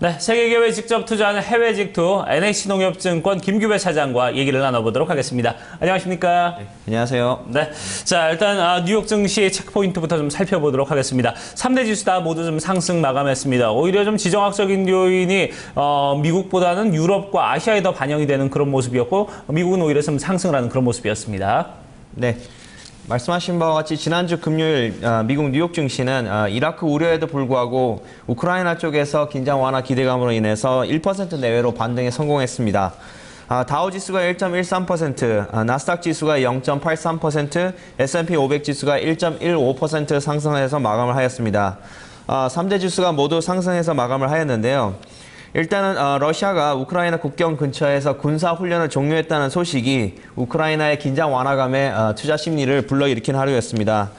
네, 세계기업에 직접 투자하는 해외 직투 NH농협증권 김규배 차장과 얘기를 나눠보도록 하겠습니다. 안녕하십니까? 네, 안녕하세요. 네, 자 일단 뉴욕 증시 체크포인트부터 좀 살펴보도록 하겠습니다. 3대 지수 다 모두 좀 상승 마감했습니다. 오히려 좀 지정학적인 요인이 미국보다는 유럽과 아시아에 더 반영이 되는 그런 모습이었고 미국은 오히려 좀 상승을 하는 그런 모습이었습니다. 네. 말씀하신 바와 같이 지난주 금요일 미국 뉴욕 증시는 이라크 우려에도 불구하고 우크라이나 쪽에서 긴장 완화 기대감으로 인해서 1% 내외로 반등에 성공했습니다. 다우 지수가 1.13%, 나스닥 지수가 0.83%, S&P 500 지수가 1.15% 상승해서 마감을 하였습니다. 3대 지수가 모두 상승해서 마감을 하였는데요. 일단은 러시아가 우크라이나 국경 근처에서 군사훈련을 종료했다는 소식이 우크라이나의 긴장 완화감에 투자 심리를 불러일으킨 하루였습니다.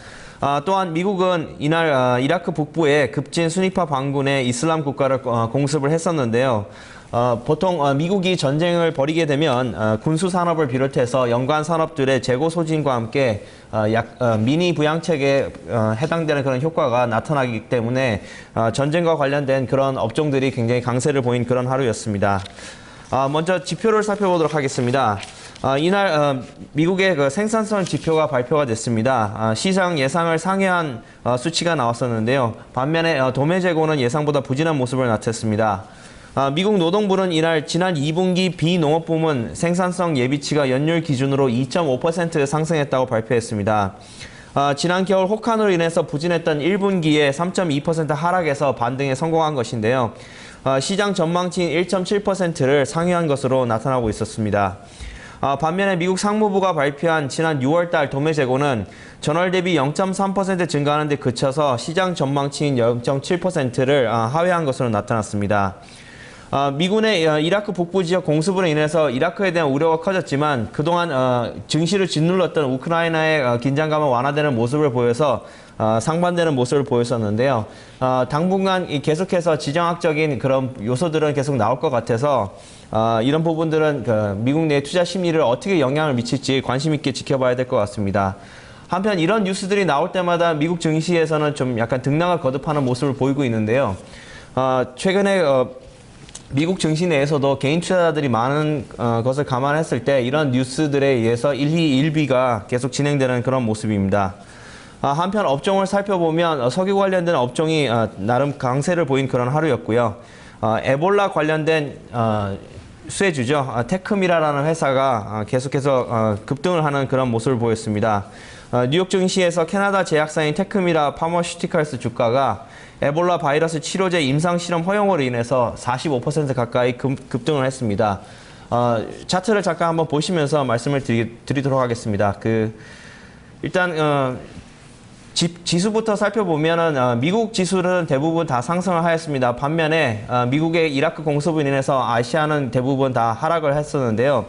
또한 미국은 이날 이라크 북부에 급진 순위파 반군의 이슬람 국가를 공습을 했었는데요. 보통 미국이 전쟁을 벌이게 되면 군수 산업을 비롯해서 연관 산업들의 재고 소진과 함께 미니 부양책에 해당되는 그런 효과가 나타나기 때문에 전쟁과 관련된 그런 업종들이 굉장히 강세를 보인 그런 하루였습니다. 먼저 지표를 살펴보도록 하겠습니다. 이날 미국의 그 생산성 지표가 발표가 됐습니다. 시장 예상을 상회한 수치가 나왔었는데요. 반면에 도매 재고는 예상보다 부진한 모습을 나타냈습니다. 미국 노동부는 이날 지난 2분기 비농업 부문 생산성 예비치가 연율 기준으로 2.5% 상승했다고 발표했습니다. 지난 겨울 혹한으로 인해서 부진했던 1분기에 3.2% 하락해서 반등에 성공한 것인데요. 시장 전망치인 1.7%를 상회한 것으로 나타나고 있었습니다. 반면에 미국 상무부가 발표한 지난 6월달 도매 재고는 전월 대비 0.3% 증가하는 데 그쳐서 시장 전망치인 0.7%를 하회한 것으로 나타났습니다. 미군의 이라크 북부 지역 공습으로 인해서 이라크에 대한 우려가 커졌지만 그동안 증시를 짓눌렀던 우크라이나의 긴장감은 완화되는 모습을 보여서 상반되는 모습을 보였었는데요. 당분간 계속해서 지정학적인 그런 요소들은 계속 나올 것 같아서 이런 부분들은 미국 내 투자 심리를 어떻게 영향을 미칠지 관심 있게 지켜봐야 될 것 같습니다. 한편 이런 뉴스들이 나올 때마다 미국 증시에서는 좀 약간 등락을 거듭하는 모습을 보이고 있는데요. 최근에 미국 증시 내에서도 개인 투자자들이 많은 것을 감안했을 때 이런 뉴스들에 의해서 일희일비가 계속 진행되는 그런 모습입니다. 한편 업종을 살펴보면 석유 관련된 업종이 나름 강세를 보인 그런 하루였고요. 에볼라 관련된 수혜주죠. 테크미라라는 회사가 계속해서 급등을 하는 그런 모습을 보였습니다. 뉴욕 증시에서 캐나다 제약사인 테크미라 파머슈티컬스 주가가 에볼라 바이러스 치료제 임상실험 허용으로 인해서 45% 가까이 급등을 했습니다. 차트를 잠깐 한번 보시면서 말씀을 드리도록 하겠습니다. 일단 지수부터 살펴보면은 미국 지수는 대부분 다 상승을 하였습니다. 반면에 미국의 이라크 공습으로 인해서 아시아는 대부분 다 하락을 했었는데요.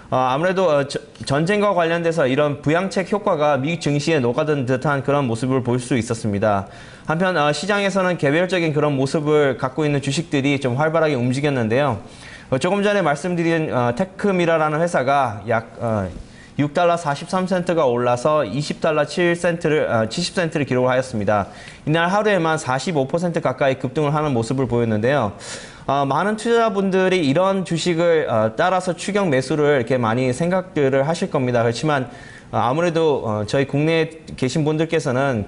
아무래도 전쟁과 관련돼서 이런 부양책 효과가 미국 증시에 녹아든 듯한 그런 모습을 볼 수 있었습니다. 한편 시장에서는 개별적인 그런 모습을 갖고 있는 주식들이 좀 활발하게 움직였는데요. 조금 전에 말씀드린 테크미라라는 회사가 약 6달러 43센트가 올라서 20달러 70센트를 기록하였습니다. 이날 하루에만 45% 가까이 급등을 하는 모습을 보였는데요. 많은 투자자분들이 이런 주식을 따라서 추격 매수를 이렇게 많이 생각들을 하실 겁니다. 그렇지만 아무래도 저희 국내에 계신 분들께서는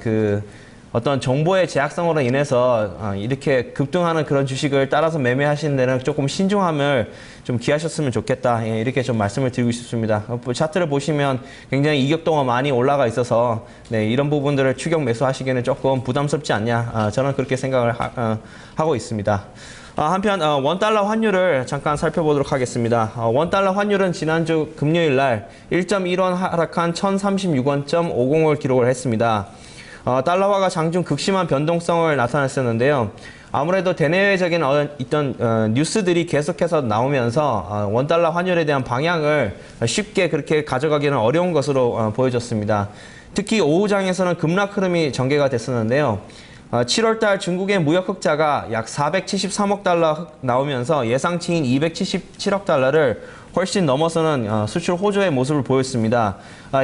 어떤 정보의 제약성으로 인해서 이렇게 급등하는 그런 주식을 따라서 매매하시는 데는 조금 신중함을 좀 기하셨으면 좋겠다. 이렇게 좀 말씀을 드리고 싶습니다. 차트를 보시면 굉장히 이격도가 많이 올라가 있어서 이런 부분들을 추격 매수하시기에는 조금 부담스럽지 않냐. 저는 그렇게 생각을 하고 있습니다. 한편 원달러 환율을 잠깐 살펴보도록 하겠습니다. 원달러 환율은 지난주 금요일 날 1.1원 하락한 1036원.50을 기록을 했습니다. 달러화가 장중 극심한 변동성을 나타냈었는데요. 아무래도 대내외적인 있던 뉴스들이 계속해서 나오면서 원달러 환율에 대한 방향을 쉽게 그렇게 가져가기는 어려운 것으로 보여졌습니다. 특히 오후장에서는 급락 흐름이 전개가 됐었는데요. 7월달 중국의 무역 흑자가 약 473억 달러 나오면서 예상치인 277억 달러를 훨씬 넘어서는 수출 호조의 모습을 보였습니다.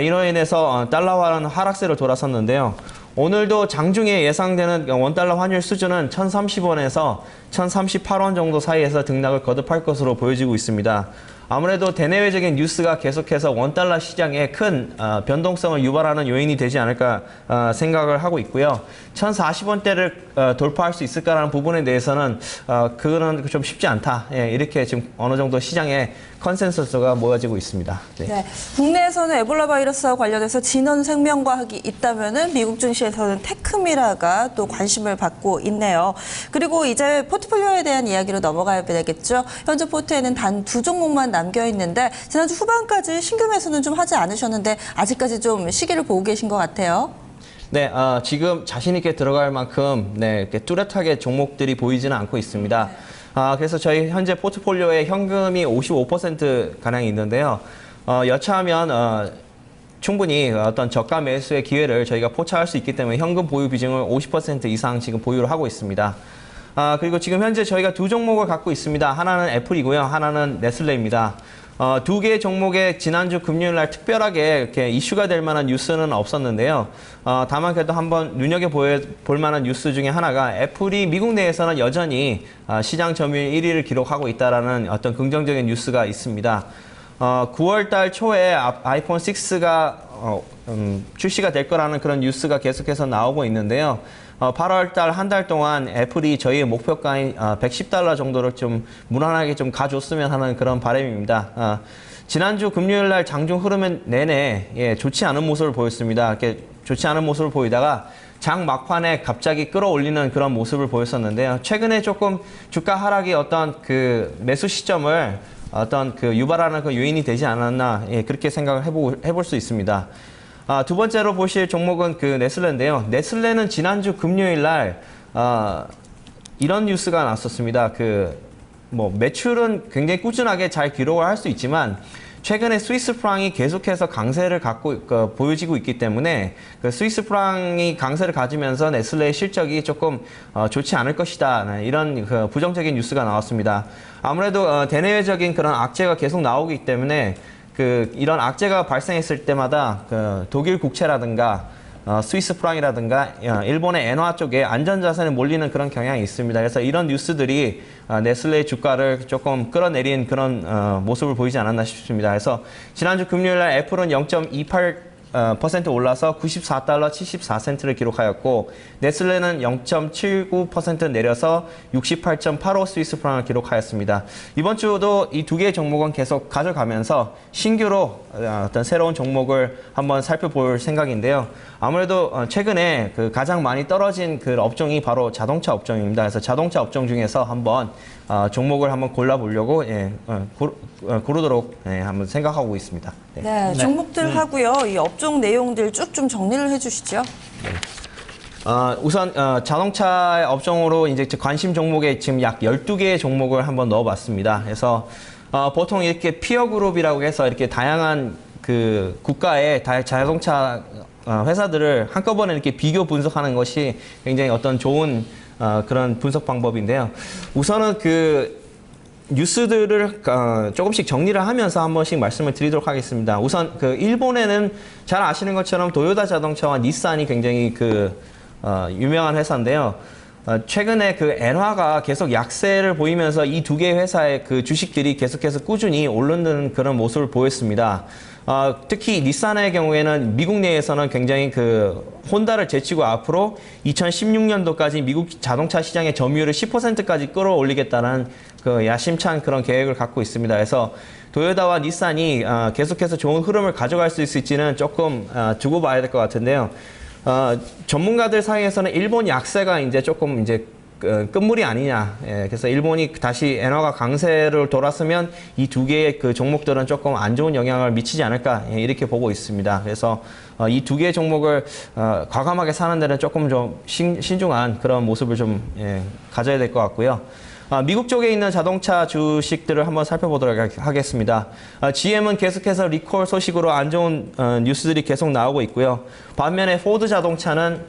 이로 인해서 달러화는 하락세를 돌아섰는데요. 오늘도 장중에 예상되는 원달러 환율 수준은 1,030원에서 1,038원 정도 사이에서 등락을 거듭할 것으로 보여지고 있습니다. 아무래도 대내외적인 뉴스가 계속해서 원달러 시장에 큰 변동성을 유발하는 요인이 되지 않을까 생각을 하고 있고요. 1,040원대를 돌파할 수 있을까라는 부분에 대해서는 그거는 좀 쉽지 않다. 예, 이렇게 지금 어느 정도 시장에 컨센서스가 모여지고 있습니다. 네. 네, 국내에서는 에볼라 바이러스와 관련해서 진원 생명과학이 있다면은 미국 증시에서는 테크미라가 또 관심을 받고 있네요. 그리고 이제 포트폴리오에 대한 이야기로 넘어가야 되겠죠. 현재 포트에는 단 2종목만 남겨 있는데 지난주 후반까지 신규 매수는 좀 하지 않으셨는데 아직까지 좀 시기를 보고 계신 것 같아요. 네, 지금 자신 있게 들어갈 만큼 이렇게 뚜렷하게 종목들이 보이지는 않고 있습니다. 그래서 저희 현재 포트폴리오에 현금이 55%가량 있는데요. 여차하면 충분히 어떤 저가 매수의 기회를 저희가 포착할 수 있기 때문에 현금 보유 비중을 50% 이상 지금 보유를 하고 있습니다. 그리고 지금 현재 저희가 2종목을 갖고 있습니다. 하나는 애플이고요. 하나는 네슬레입니다. 두 개의 종목에 지난주 금요일 날 특별하게 이렇게 이슈가 될 만한 뉴스는 없었는데요. 다만 그래도 한번 눈여겨볼 만한 뉴스 중에 하나가 애플이 미국 내에서는 여전히 시장 점유율 1위를 기록하고 있다는 어떤 긍정적인 뉴스가 있습니다. 9월 달 초에 아이폰 6가 출시가 될 거라는 그런 뉴스가 계속해서 나오고 있는데요. 8월 달 한 달 동안 애플이 저희의 목표가인 $110 정도를 좀 무난하게 좀 가줬으면 하는 그런 바람입니다. 지난주 금요일 날 장중 흐르면 내내 좋지 않은 모습을 보였습니다. 이렇게 좋지 않은 모습을 보이다가 장 막판에 갑자기 끌어올리는 그런 모습을 보였었는데요. 최근에 조금 주가 하락이 어떤 그 매수 시점을 어떤 그 유발하는 그 요인이 되지 않았나 그렇게 생각을 해볼 수 있습니다. 두 번째로 보실 종목은 그 네슬레인데요. 네슬레는 지난주 금요일 날 이런 뉴스가 났었습니다. 매출은 굉장히 꾸준하게 잘 기록을 할 수 있지만 최근에 스위스 프랑이 계속해서 강세를 보여지고 있기 때문에 그 스위스 프랑이 강세를 가지면서 네슬레의 실적이 조금 좋지 않을 것이다. 이런 그 부정적인 뉴스가 나왔습니다. 아무래도 대내외적인 그런 악재가 계속 나오기 때문에 이런 악재가 발생했을 때마다 독일 국채라든가 스위스 프랑이라든가 일본의 엔화 쪽에 안전자산에 몰리는 그런 경향이 있습니다. 그래서 이런 뉴스들이 네슬레의 주가를 조금 끌어내린 그런 모습을 보이지 않았나 싶습니다. 그래서 지난주 금요일 날 애플은 0.28% 올라서 $94 74센트를 기록하였고 네슬레는 0.79% 내려서 68.85 스위스 프랑을 기록하였습니다. 이번 주도 이 두 개의 종목은 계속 가져가면서 신규로 어떤 새로운 종목을 한번 살펴볼 생각인데요. 아무래도 최근에 가장 많이 떨어진 그 업종이 바로 자동차 업종입니다. 그래서 자동차 업종 중에서 한번 종목을 한번 골라보려고 고르도록 한번 생각하고 있습니다. 네, 종목들 하고요. 이 업종 내용들 쭉 좀 정리를 해주시죠. 우선 자동차 업종으로 이제 관심 종목에 지금 약 12개의 종목을 한번 넣어봤습니다. 그래서 보통 이렇게 피어 그룹이라고 해서 이렇게 다양한 그 국가의 자동차 회사들을 한꺼번에 이렇게 비교 분석하는 것이 굉장히 어떤 좋은 그런 분석 방법인데요. 우선은 뉴스들을 조금씩 정리를 하면서 한 번씩 말씀을 드리도록 하겠습니다. 우선 일본에는 잘 아시는 것처럼 도요타 자동차와 닛산이 굉장히 유명한 회사인데요. 최근에 엔화가 계속 약세를 보이면서 이 두 개의 회사의 주식들이 계속해서 꾸준히 오르는 그런 모습을 보였습니다. 특히 닛산의 경우에는 미국 내에서는 굉장히 혼다를 제치고 앞으로 2016년도까지 미국 자동차 시장의 점유율을 10%까지 끌어올리겠다는 야심찬 그런 계획을 갖고 있습니다. 그래서 도요타와 닛산이 계속해서 좋은 흐름을 가져갈 수 있을지는 조금 두고 봐야 될 것 같은데요. 전문가들 사이에서는 일본 약세가 이제 조금 끝물이 아니냐. 그래서 일본이 다시 엔화가 강세를 돌았으면 이 두 개의 종목들은 조금 안 좋은 영향을 미치지 않을까 이렇게 보고 있습니다. 그래서 이 두 개의 종목을 과감하게 사는 데는 조금 좀 신중한 그런 모습을 좀 가져야 될 것 같고요. 미국 쪽에 있는 자동차 주식들을 한번 살펴보도록 하겠습니다. GM은 계속해서 리콜 소식으로 안 좋은 뉴스들이 계속 나오고 있고요. 반면에 포드 자동차는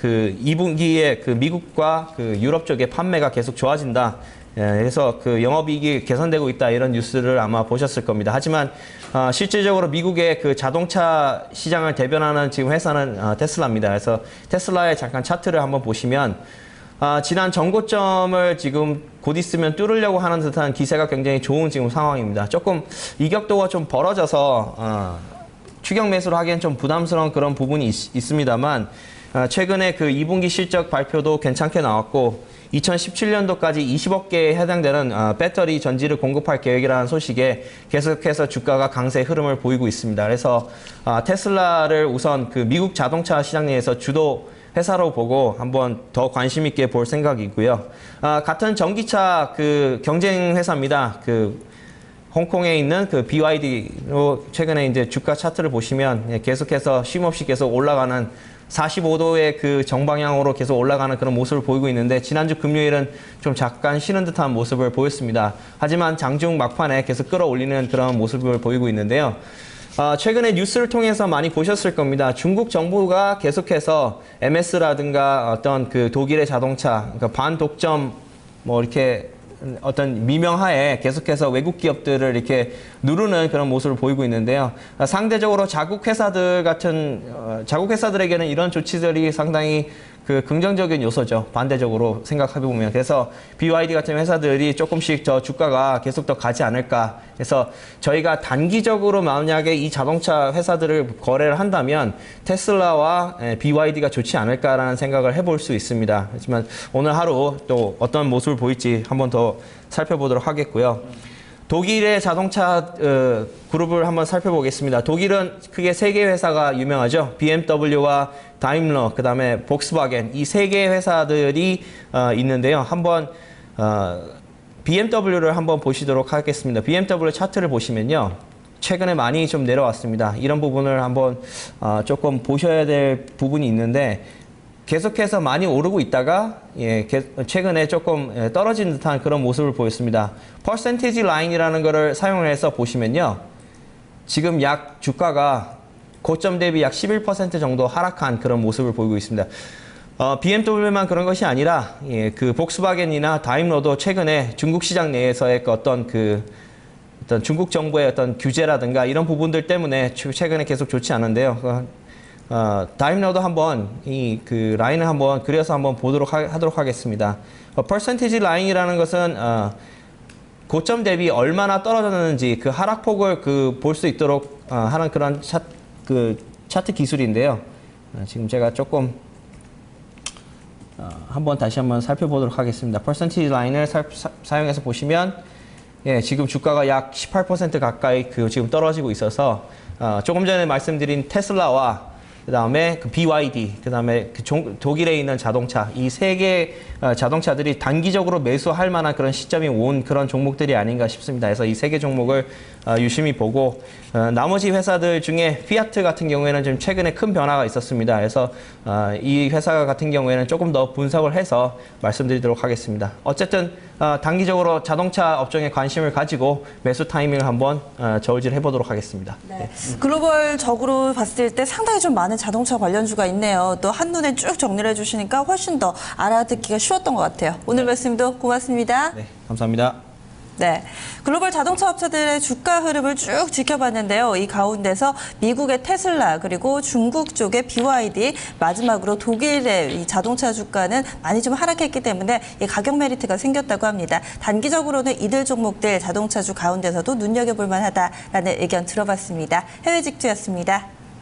2분기에 미국과 유럽 쪽의 판매가 계속 좋아진다. 그래서 그 영업이익이 개선되고 있다 이런 뉴스를 아마 보셨을 겁니다. 하지만 실질적으로 미국의 그 자동차 시장을 대변하는 지금 회사는 테슬라입니다. 그래서 테슬라의 잠깐 차트를 한번 보시면 지난 전고점을 지금 곧 있으면 뚫으려고 하는 듯한 기세가 굉장히 좋은 지금 상황입니다. 조금 이격도가 좀 벌어져서 추격 매수를 하기엔 좀 부담스러운 그런 부분이 있습니다만 최근에 그 2분기 실적 발표도 괜찮게 나왔고 2017년도까지 20억 개에 해당되는 배터리 전지를 공급할 계획이라는 소식에 계속해서 주가가 강세 흐름을 보이고 있습니다. 그래서 테슬라를 우선 그 미국 자동차 시장 내에서 주도 회사로 보고 한번 더 관심 있게 볼 생각이고요. 같은 전기차 그 경쟁 회사입니다. 그 홍콩에 있는 그 BYD로 최근에 이제 주가 차트를 보시면 계속해서 쉼없이 계속 올라가는 45도의 그 정방향으로 계속 올라가는 그런 모습을 보이고 있는데 지난주 금요일은 좀 잠깐 쉬는 듯한 모습을 보였습니다. 하지만 장중 막판에 계속 끌어올리는 그런 모습을 보이고 있는데요. 최근에 뉴스를 통해서 많이 보셨을 겁니다. 중국 정부가 계속해서 MS라든가 어떤 그 독일의 자동차, 그러니까 반독점 뭐 이렇게 어떤 미명하에 계속해서 외국 기업들을 이렇게 누르는 그런 모습을 보이고 있는데요. 상대적으로 자국 회사들 같은 자국 회사들에게는 이런 조치들이 상당히 그 긍정적인 요소죠. 반대적으로 생각해 보면. 그래서 BYD 같은 회사들이 조금씩 저 주가가 계속 더 가지 않을까. 그래서 저희가 단기적으로 만약에 이 자동차 회사들을 거래를 한다면 테슬라와 BYD가 좋지 않을까라는 생각을 해볼 수 있습니다. 하지만 오늘 하루 또 어떤 모습을 보일지 한번 더 살펴보도록 하겠고요. 독일의 자동차 그룹을 한번 살펴보겠습니다. 독일은 크게 세 개의 회사가 유명하죠. BMW와 다임러, 그 다음에 복스바겐 이 세 개의 회사들이 있는데요. 한번 BMW를 한번 보시도록 하겠습니다. BMW 차트를 보시면요. 최근에 많이 좀 내려왔습니다. 이런 부분을 한번 조금 보셔야 될 부분이 있는데 계속해서 많이 오르고 있다가 최근에 조금 떨어진 듯한 그런 모습을 보였습니다. 퍼센티지 라인이라는 거를 사용해서 보시면요. 지금 약 주가가 고점 대비 약 11% 정도 하락한 그런 모습을 보이고 있습니다. BMW만 그런 것이 아니라 그 복스바겐이나 다임러도 최근에 중국 시장 내에서의 어떤 중국 정부의 어떤 규제라든가 이런 부분들 때문에 최근에 계속 좋지 않은데요. 다임러도 한번 그 라인을 한번 그려서 한번 하도록 하겠습니다. 퍼센티지 라인이라는 것은 고점 대비 얼마나 떨어졌는지 그 하락폭을 볼 수 있도록 하는 그런 차트 기술인데요. 지금 제가 조금 다시 한번 살펴보도록 하겠습니다. 퍼센티지 라인을 사용해서 보시면 지금 주가가 약 18% 가까이 지금 떨어지고 있어서 조금 전에 말씀드린 테슬라와 그 다음에 그 BYD, 그 다음에 독일에 있는 자동차, 이 세 개 자동차들이 단기적으로 매수할 만한 그런 시점이 온 그런 종목들이 아닌가 싶습니다. 그래서 이 세 개 종목을 유심히 보고 나머지 회사들 중에 피아트 같은 경우에는 좀 최근에 큰 변화가 있었습니다. 그래서 이 회사 같은 경우에는 조금 더 분석을 해서 말씀드리도록 하겠습니다. 어쨌든 단기적으로 자동차 업종에 관심을 가지고 매수 타이밍을 한번 저울질 해보도록 하겠습니다. 네. 글로벌적으로 봤을 때 상당히 좀 많은 자동차 관련주가 있네요. 또 한눈에 쭉 정리를 해주시니까 훨씬 더 알아듣기가 쉬웠던 것 같아요. 오늘 말씀도 고맙습니다. 네, 감사합니다. 네, 글로벌 자동차 업체들의 주가 흐름을 쭉 지켜봤는데요. 이 가운데서 미국의 테슬라 그리고 중국 쪽의 BYD 마지막으로 독일의 이 자동차 주가는 많이 좀 하락했기 때문에 이 가격 메리트가 생겼다고 합니다. 단기적으로는 이들 종목들 자동차주 가운데서도 눈여겨볼 만하다라는 의견 들어봤습니다. 해외 직주였습니다.